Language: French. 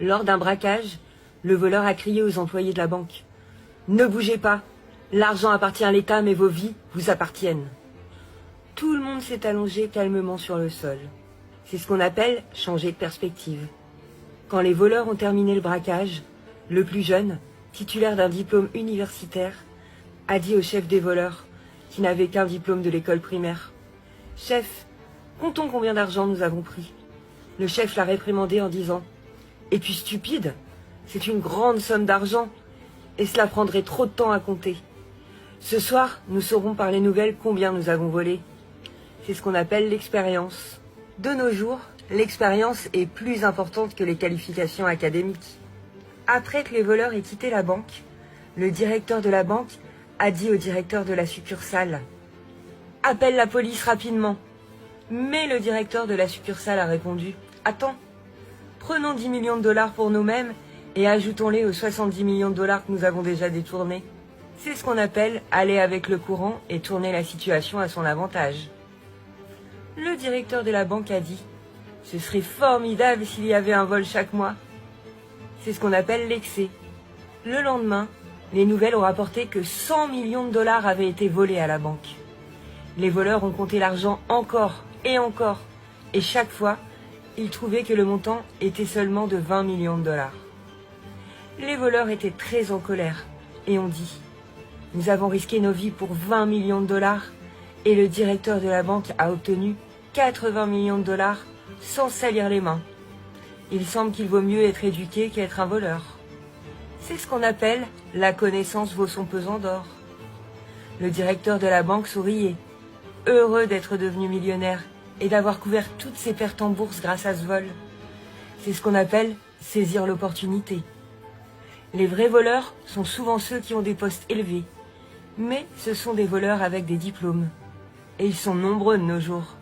Lors d'un braquage, le voleur a crié aux employés de la banque. « Ne bougez pas, l'argent appartient à l'État mais vos vies vous appartiennent. » Tout le monde s'est allongé calmement sur le sol. C'est ce qu'on appelle changer de perspective. Quand les voleurs ont terminé le braquage, le plus jeune, titulaire d'un diplôme universitaire, a dit au chef des voleurs, qui n'avait qu'un diplôme de l'école primaire. « Chef, comptons combien d'argent nous avons pris. » Le chef l'a réprimandé en disant « Et puis stupide, c'est une grande somme d'argent, et cela prendrait trop de temps à compter. Ce soir, nous saurons par les nouvelles combien nous avons volé. » C'est ce qu'on appelle l'expérience. De nos jours, l'expérience est plus importante que les qualifications académiques. Après que les voleurs aient quitté la banque, le directeur de la banque a dit au directeur de la succursale « Appelle la police rapidement !» Mais le directeur de la succursale a répondu « Attends, prenons 10 millions de dollars pour nous-mêmes et ajoutons-les aux 70 millions de dollars que nous avons déjà détournés. » C'est ce qu'on appelle aller avec le courant et tourner la situation à son avantage. Le directeur de la banque a dit « Ce serait formidable s'il y avait un vol chaque mois. » C'est ce qu'on appelle l'excès. Le lendemain, les nouvelles ont rapporté que 100 millions de dollars avaient été volés à la banque. Les voleurs ont compté l'argent encore, et chaque fois, ils trouvaient que le montant était seulement de 20 millions de dollars. Les voleurs étaient très en colère, et ont dit « Nous avons risqué nos vies pour 20 millions de dollars, et le directeur de la banque a obtenu 80 millions de dollars sans salir les mains. Il semble qu'il vaut mieux être éduqué qu'être un voleur. » C'est ce qu'on appelle « la connaissance vaut son pesant d'or ». Le directeur de la banque souriait, heureux d'être devenu millionnaire et d'avoir couvert toutes ses pertes en bourse grâce à ce vol. C'est ce qu'on appelle saisir l'opportunité. Les vrais voleurs sont souvent ceux qui ont des postes élevés, mais ce sont des voleurs avec des diplômes. Et ils sont nombreux de nos jours.